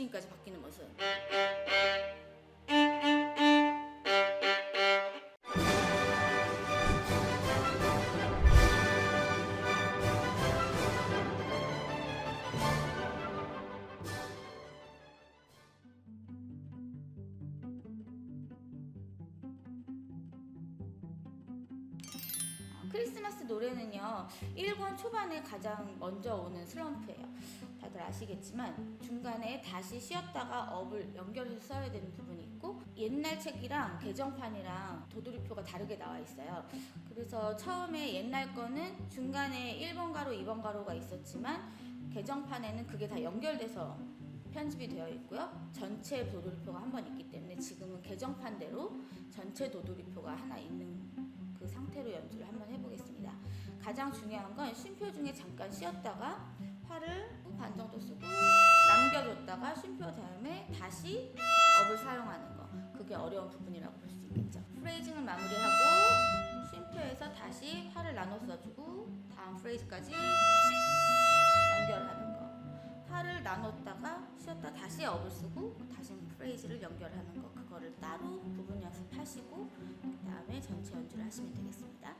스윙까지 바뀌는 모습. 크리스마스 노래는요, 1권 초반에 가장 먼저 오는 슬럼프예요. 다들 아시겠지만 중간에 다시 쉬었다가 업을 연결해서 써야 되는 부분이 있고, 옛날 책이랑 개정판이랑 도돌이표가 다르게 나와 있어요. 그래서 처음에 옛날 거는 중간에 1번 가로 2번 가로가 있었지만 개정판에는 그게 다 연결돼서 편집이 되어 있고요. 전체 도돌이표가 한 번 있기 때문에 지금은 개정판대로 전체 도돌이표가 하나 있는 그 상태로 연주를 한번 해보겠습니다. 가장 중요한 건 쉼표 중에 잠깐 쉬었다가 활을 반 정도 쓰고 남겨줬다가 쉼표 다음에 다시 업을 사용하는 거. 그게 어려운 부분이라고 볼 수 있겠죠. 프레이징을 마무리하고 쉼표에서 다시 활을 나눠 써주고 다음 프레이즈까지 연결하는 거. 활을 나눴다가 쉬었다 다시 업을 쓰고 다시 프레이즈를 연결하는 거. 그거를 따로 부분 연습하시고 그 다음에 전체 연주를 하시면 되겠습니다.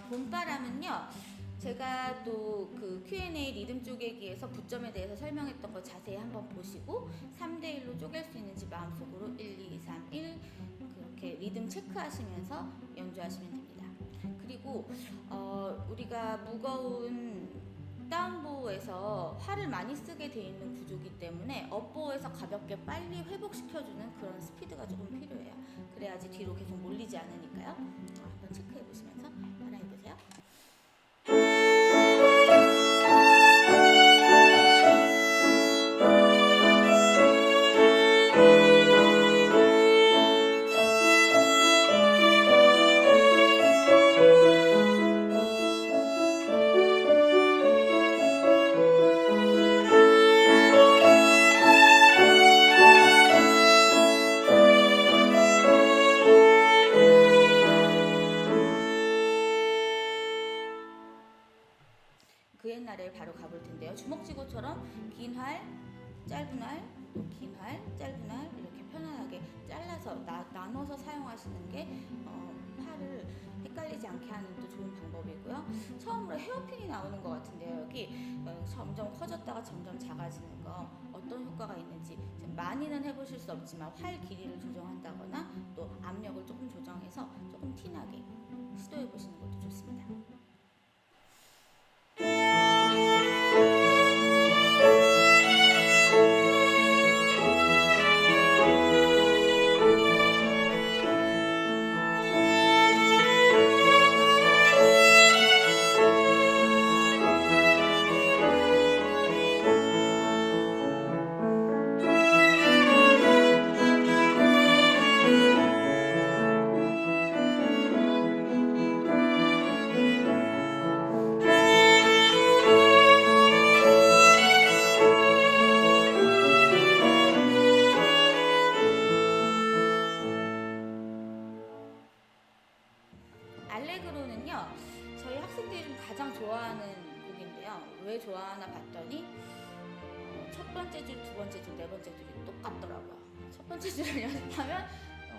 봄바람은요, 제가 또 그 Q&A 리듬 쪼개기에서 부점에 대해서 설명했던 거 자세히 한번 보시고 3대1로 쪼갤 수 있는지 마음속으로 1, 2, 3, 1 그렇게 리듬 체크하시면서 연주하시면 됩니다. 그리고 우리가 무거운 다운보에서 활을 많이 쓰게 돼 있는 구조이기 때문에 업보에서 가볍게 빨리 회복시켜주는 그런 스피드가 조금 필요해요. 그래야지 뒤로 계속 몰리지 않으니까요. 한번 체크해 보시면서 따라해 보세요. 그 옛날에 바로 가볼 텐데요. 주먹쥐고처럼 긴 활, 짧은 활, 긴 활, 짧은 활 이렇게 편안하게 잘라서 나눠서 사용하시는 게 팔을 헷갈리지 않게 하는 또 좋은 방법이고요. 처음으로 헤어핀이 나오는 것 같은데요. 여기 점점 커졌다가 점점 작아지는 거 어떤 효과가 있는지 많이는 해보실 수 없지만 활 길이를 조정한다거나 또 압력을 조금 조정해서 조금 티나게 시도해 보시는 것도 좋습니다. 알레그로는요, 저희 학생들이 가장 좋아하는 곡인데요. 왜 좋아하나 봤더니 첫 번째 줄, 두 번째 줄, 네 번째 줄이 똑같더라고요. 첫 번째 줄을 연습하면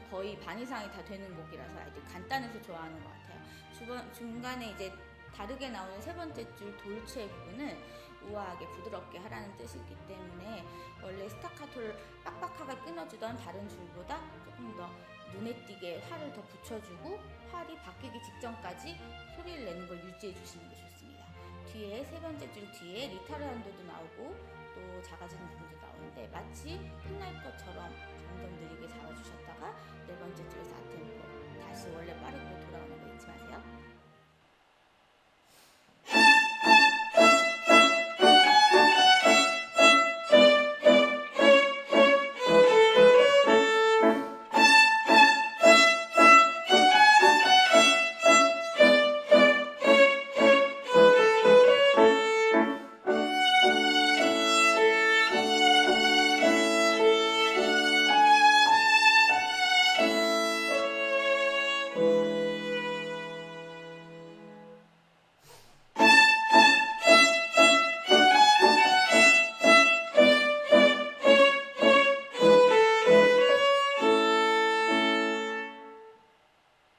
거의 반 이상이 다 되는 곡이라서 아이들 간단해서 좋아하는 것 같아요. 중간에 이제 다르게 나오는 세 번째 줄 돌체 부분은 우아하게 부드럽게 하라는 뜻이기 때문에 원래 스타카토를 빡빡하게 끊어주던 다른 줄보다 조금 더 눈에 띄게 활을 더 붙여주고 활이 바뀌기 직전까지 소리를 내는 걸 유지해 주시는 게 좋습니다. 뒤에 세 번째 줄 뒤에 리타르단도도 나오고 또 작아지는 부분도 나오는데 마치 끝날 것처럼 점점 느리게 잡아주셨다가 네 번째 줄에서 아템포 다시 원래 빠르게 돌아오는 거 잊지 마세요.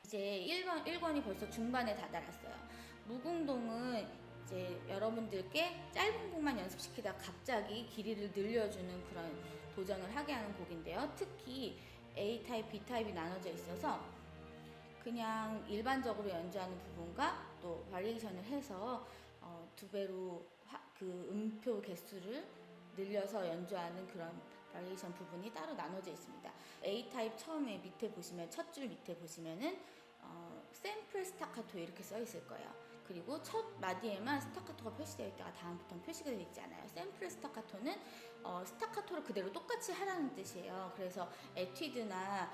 이제 1권이 벌써 중반에 다다랐어요. 무궁동은 이제 여러분들께 짧은 곡만 연습시키다 갑자기 길이를 늘려주는 그런 도전을 하게 하는 곡인데요. 특히 A타입, B타입이 나눠져 있어서 그냥 일반적으로 연주하는 부분과 또 바리에이션을 해서 두 배로 그 음표 개수를 늘려서 연주하는 그런 바리에이션 부분이 따로 나눠져 있습니다. A타입 처음에 밑에 보시면 첫 줄 밑에 보시면은 샘플 스타카토 이렇게 써 있을 거예요. 그리고 첫 마디에만 스타카토가 표시되어 있다가 다음부터는 표시가 되어 있지 않아요. 샘플 스타카토는 스타카토를 그대로 똑같이 하라는 뜻이에요. 그래서 에뛰드나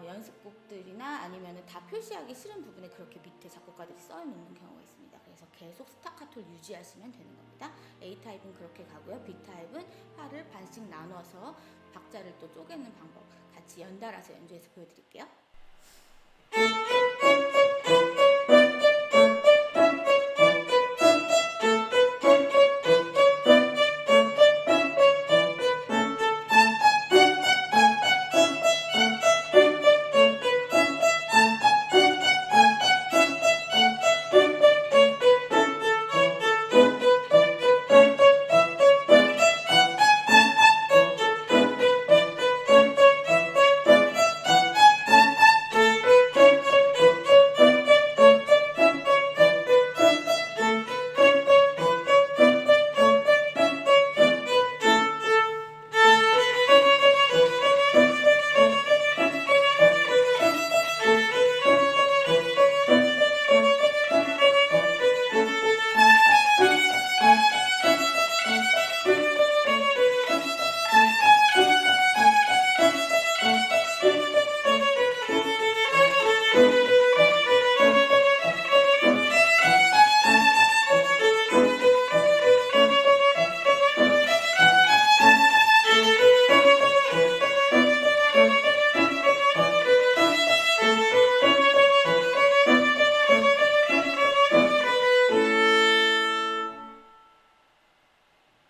연습곡들이나 아니면 다 표시하기 싫은 부분에 그렇게 밑에 작곡가들이 써놓는 경우가 있습니다. 그래서 계속 스타카토를 유지하시면 되는 겁니다. A타입은 그렇게 가고요. B타입은 활을 반씩 나눠서 박자를 또 쪼개는 방법 같이 연달아서 연주해서 보여드릴게요.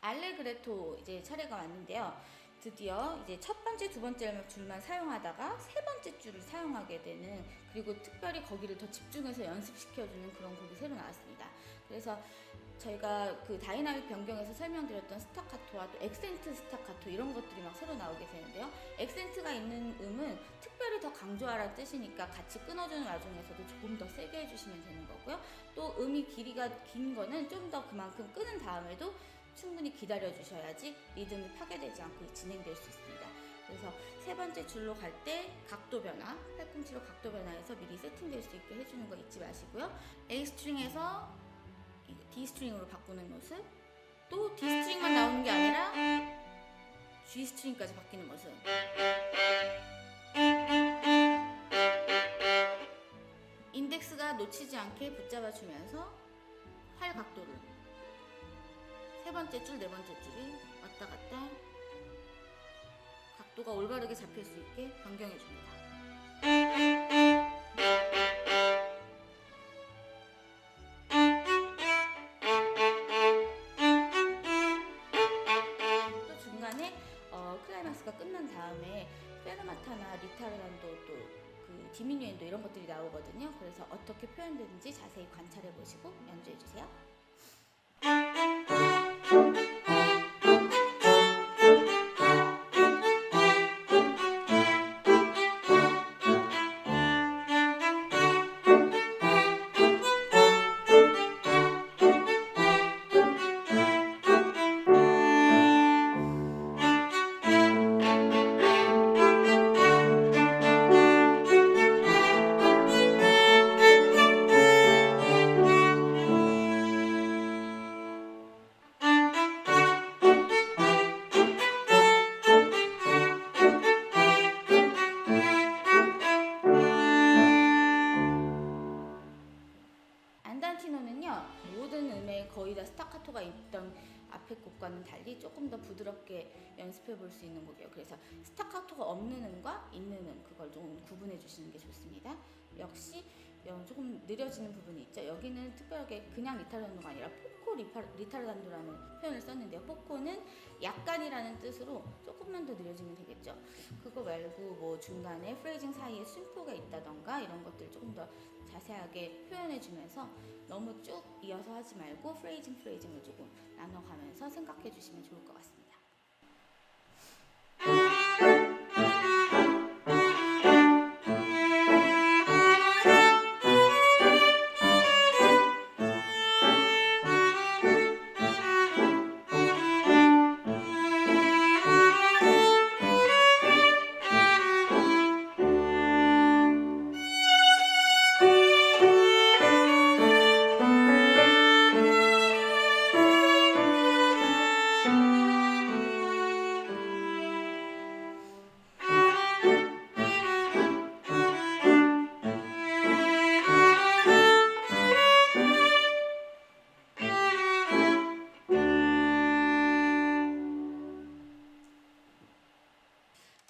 알레그레토 이제 차례가 왔는데요. 드디어 이제 첫 번째, 두 번째 줄만 사용하다가 세 번째 줄을 사용하게 되는, 그리고 특별히 거기를 더 집중해서 연습시켜주는 그런 곡이 새로 나왔습니다. 그래서 저희가 그 다이나믹 변경에서 설명드렸던 스타카토와 또 액센트 스타카토 이런 것들이 막 새로 나오게 되는데요. 액센트가 있는 음은 특별히 더 강조하라는 뜻이니까 같이 끊어주는 와중에서도 조금 더 세게 해주시면 되는 거고요. 또 음이 길이가 긴 거는 좀 더 그만큼 끄는 다음에도 충분히 기다려 주셔야지 리듬이 파괴되지 않고 진행될 수 있습니다. 그래서 세 번째 줄로 갈 때 각도 변화, 팔꿈치로 각도 변화해서 미리 세팅될 수 있게 해주는 거 잊지 마시고요. A 스트링에서 D 스트링으로 바꾸는 모습, 또 D 스트링만 나오는 게 아니라 G 스트링까지 바뀌는 모습. 인덱스가 놓치지 않게 붙잡아 주면서 활 각도를 세 번째 줄, 네 번째 줄이 왔다 갔다 각도가 올바르게 잡힐 수 있게 변경해 줍니다. 또 중간에 클라이막스가 끝난 다음에 페르마타나 리타르단도 또 그 디미뉴엔도 이런 것들이 나오거든요. 그래서 어떻게 표현되는지 자세히 관찰해 보시고 연주해 주세요. 음과 있는 그걸 좀 구분해 주시는 게 좋습니다. 역시 조금 느려지는 부분이 있죠. 여기는 특별하게 그냥 리타르단도가 아니라 포코 리타르단도라는 표현을 썼는데요. 포코는 약간이라는 뜻으로 조금만 더 느려지면 되겠죠. 그거 말고 뭐 중간에 프레이징 사이에 쉼표가 있다던가 이런 것들 조금 더 자세하게 표현해 주면서 너무 쭉 이어서 하지 말고 프레이징을 조금 나눠가면서 생각해 주시면 좋을 것 같습니다.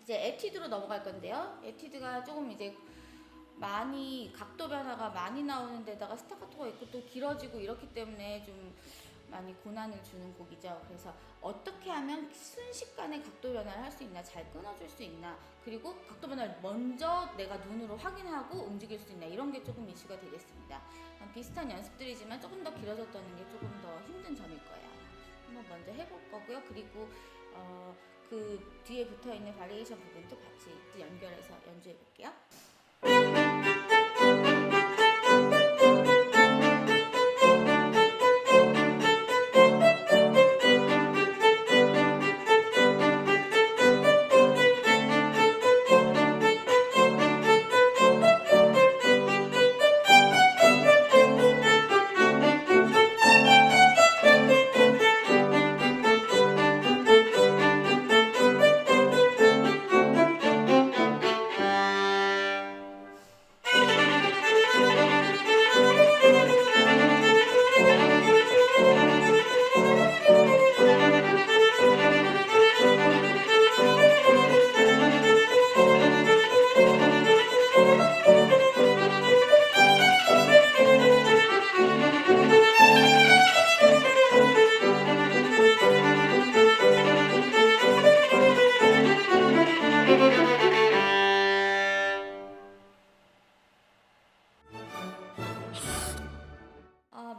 이제 에티드로 넘어갈 건데요. 에티드가 조금 이제 많이 각도 변화가 많이 나오는 데다가 스타카토가 있고 또 길어지고 이렇기 때문에 좀 많이 고난을 주는 곡이죠. 그래서 어떻게 하면 순식간에 각도 변화를 할 수 있나, 잘 끊어줄 수 있나, 그리고 각도 변화를 먼저 내가 눈으로 확인하고 움직일 수 있나, 이런 게 조금 이슈가 되겠습니다. 비슷한 연습들이지만 조금 더 길어졌다는 게 조금 더 힘든 점일 거예요. 한번 먼저 해볼 거고요. 그리고 그 뒤에 붙어있는 바리에이션 부분도 같이 연결해서 연주해 볼게요.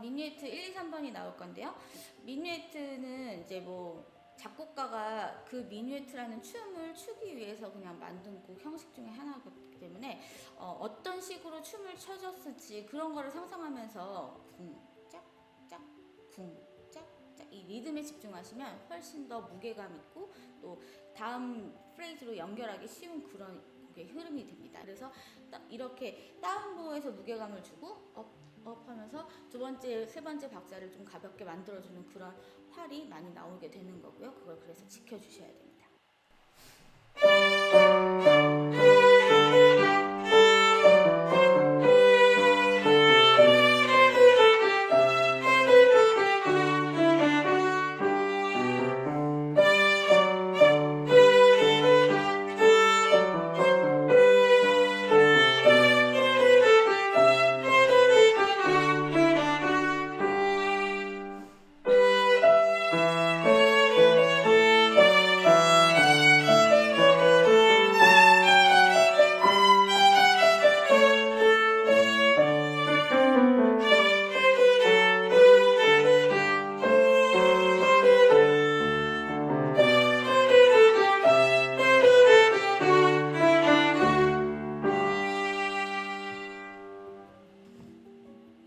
미뉴에트 1, 2, 3번이 나올 건데요. 미뉴에트는 이제 뭐 작곡가가 그 미뉴에트라는 춤을 추기 위해서 그냥 만든 곡 형식 중에 하나이기 때문에 어떤 식으로 춤을 춰줬을지 그런 거를 상상하면서 쿵짝짝 쿵짝짝 이 리듬에 집중하시면 훨씬 더 무게감 있고 또 다음 프레이즈로 연결하기 쉬운 그런 곡의 흐름이 됩니다. 그래서 이렇게 다운보에서 무게감을 주고 업 하면서 두 번째, 세 번째 박자를 좀 가볍게 만들어주는 그런 활이 많이 나오게 되는 거고요. 그걸 그래서 지켜주셔야 됩니다.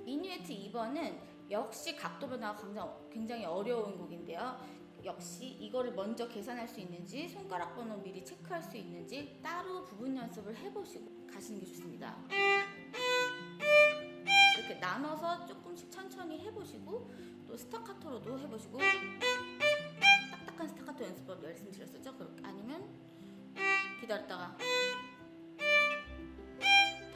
미뉴에트 2번은 역시 각도 변화가 굉장히 어려운 곡인데요. 역시 이거를 먼저 계산할 수 있는지 손가락 번호 미리 체크할 수 있는지 따로 부분 연습을 해보시고 가시는 게 좋습니다. 이렇게 나눠서 조금씩 천천히 해보시고 또 스타카토로도 해보시고 딱딱한 스타카토 연습법 말씀드렸었죠? 아니면 기다렸다가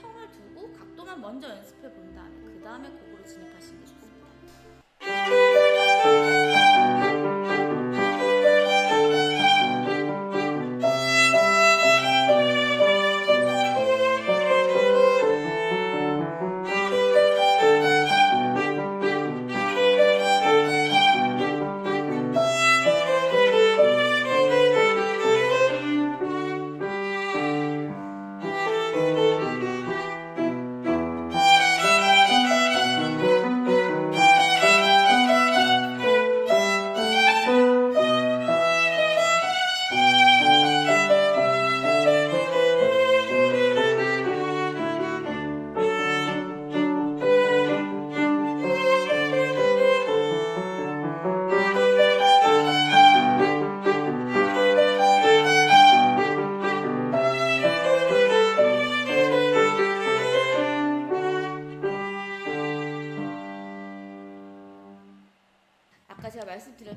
텀을 두고 각도만 먼저 연습해 본 다음에 그 다음에 곡으로 진입하시는 게 좋습니다.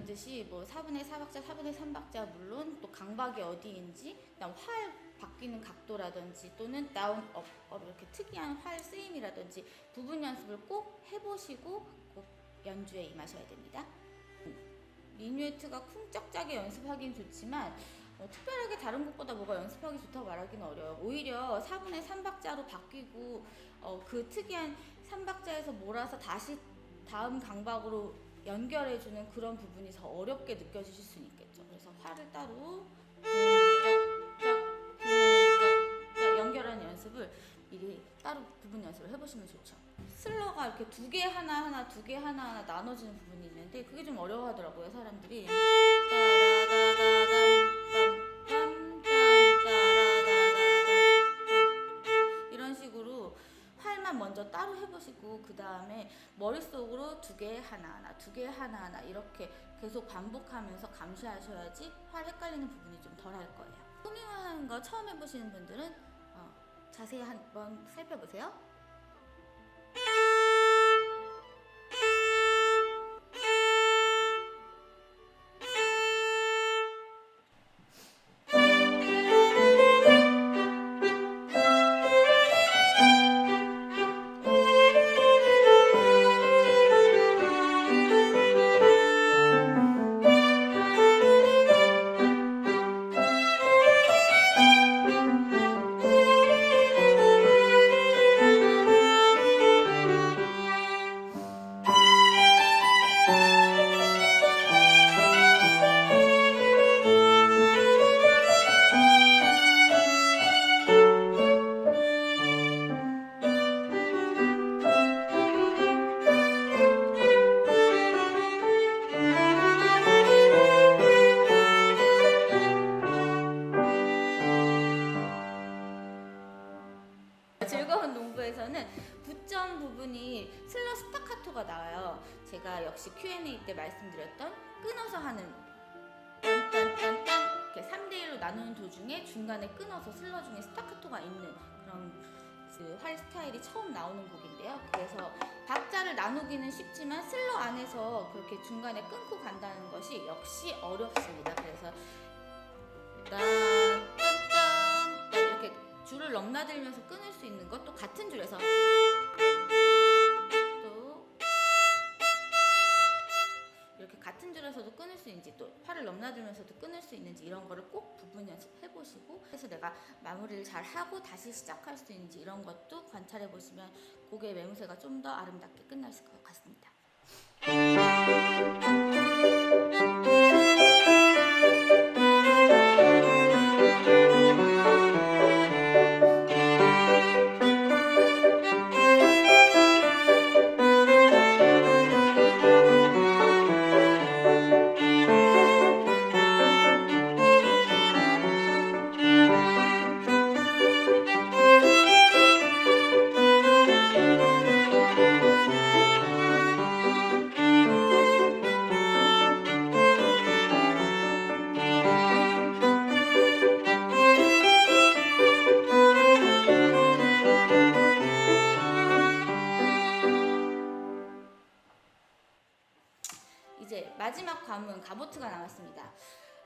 듯이 뭐 4분의 4박자, 4분의 3박자 물론 또 강박이 어디인지, 그다음 활 바뀌는 각도라든지 또는 다운, 업 이렇게 특이한 활 쓰임이라든지 부분 연습을 꼭 해보시고 꼭 연주에 임하셔야 됩니다. 미뉴에트가 쿵짝짝이 연습하기는 좋지만 특별하게 다른 곡보다 뭐가 연습하기 좋다고 말하기는 어려워요. 오히려 4분의 3박자로 바뀌고 그 특이한 3박자에서 몰아서 다시 다음 강박으로 연결해주는 그런 부분이 더 어렵게 느껴지실 수 있겠죠. 그래서 활을 따로 쿵짝짝 연결하는 연습을 미리 따로 부분 연습을 해보시면 좋죠. 슬러가 이렇게 두 개 하나하나 두 개 하나하나 나눠지는 부분이 있는데 그게 좀 어려워하더라고요, 사람들이. 이런 식으로 활만 먼저 따로 해보시고 그 다음에 머릿속으로 두 개 하나하나 두 개 하나하나 이렇게 계속 반복하면서 감시하셔야지 활 헷갈리는 부분이 좀 덜 할 거예요. 후밍하는 거 처음 해보시는 분들은 자세히 한번 살펴보세요. 즐거운 농부에서는 부점 부분이 슬러 스타카토가 나와요. 제가 역시 Q&A 때 말씀드렸던 끊어서 하는 딴딴딴딴 이렇게 3대1로 나누는 도중에 중간에 끊어서 슬러 중에 스타카토가 있는 그런 그 활 스타일이 처음 나오는 곡인데요. 그래서 박자를 나누기는 쉽지만 슬러 안에서 그렇게 중간에 끊고 간다는 것이 역시 어렵습니다. 그래서 딴딴딴 이렇게 줄을 넘나들면서 끊을 수 있는 것, 또 같은 줄에서 또 이렇게 같은 줄에서도 끊을 수 있는지, 또 활을 넘나들면서도 끊을 수 있는지 이런 거를 꼭 부분 연습해 보시고, 그래서 내가 마무리를 잘 하고 다시 시작할 수 있는지 이런 것도 관찰해 보시면 곡의 매무새가 좀 더 아름답게 끝날 것 같습니다. 이제 마지막 관문 가보트가 나왔습니다.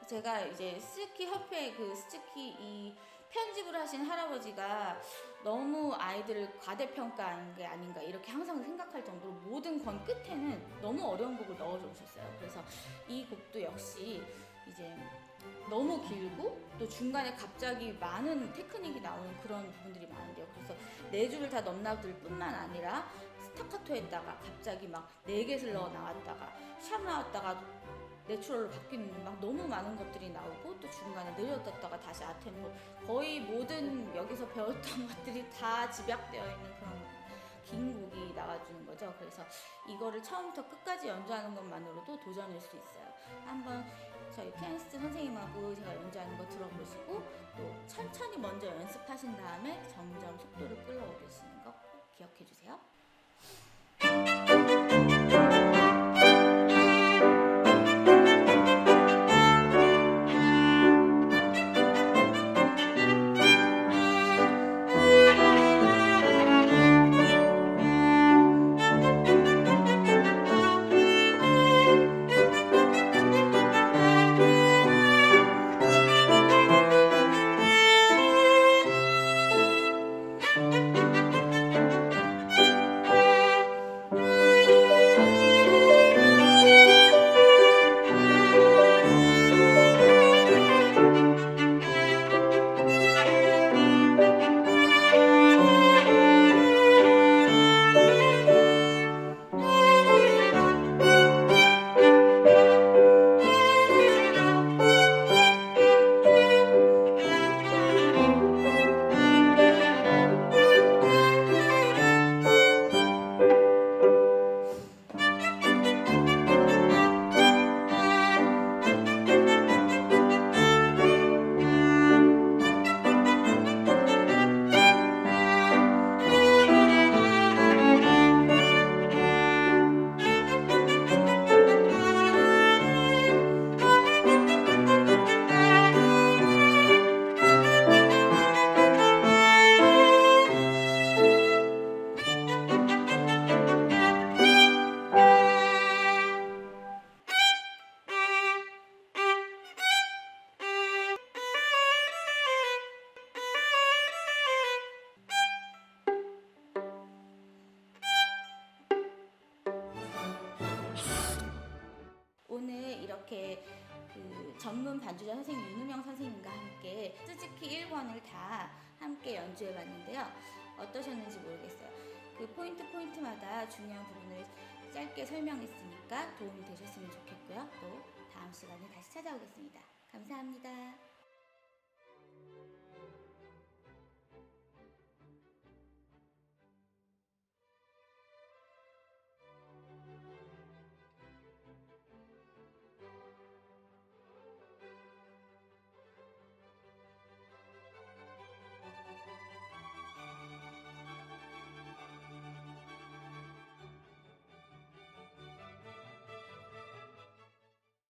제가 이제 스즈키 협회 그 스즈키 이 편집을 하신 할아버지가 너무 아이들을 과대평가한 게 아닌가 이렇게 항상 생각할 정도로 모든 건 끝에는 너무 어려운 곡을 넣어주셨어요. 그래서 이 곡도 역시 이제 너무 길고 또 중간에 갑자기 많은 테크닉이 나오는 그런 부분들이 많은데요. 그래서 네 줄을 다 넘나들 뿐만 아니라 스타카토에다가 갑자기 막 4개 슬러 나왔다가 샵 나왔다가 내추럴로 바뀌는 막 너무 많은 것들이 나오고, 또 중간에 느려졌다가 다시 아템포, 거의 모든 여기서 배웠던 것들이 다 집약되어 있는 그런 긴 곡이 나와주는 거죠. 그래서 이거를 처음부터 끝까지 연주하는 것만으로도 도전일 수 있어요. 한번 저희 피아니스트 선생님하고 제가 연주하는 거 들어보시고 또 천천히 먼저 연습하신 다음에 점점 속도를 끌어오르시는 거 꼭 기억해 주세요. 전문 반주자 선생님 윤우명 선생님과 함께 스즈키 1권을 다 함께 연주해봤는데요. 어떠셨는지 모르겠어요. 그 포인트마다 중요한 부분을 짧게 설명했으니까 도움이 되셨으면 좋겠고요. 또 다음 시간에 다시 찾아오겠습니다. 감사합니다.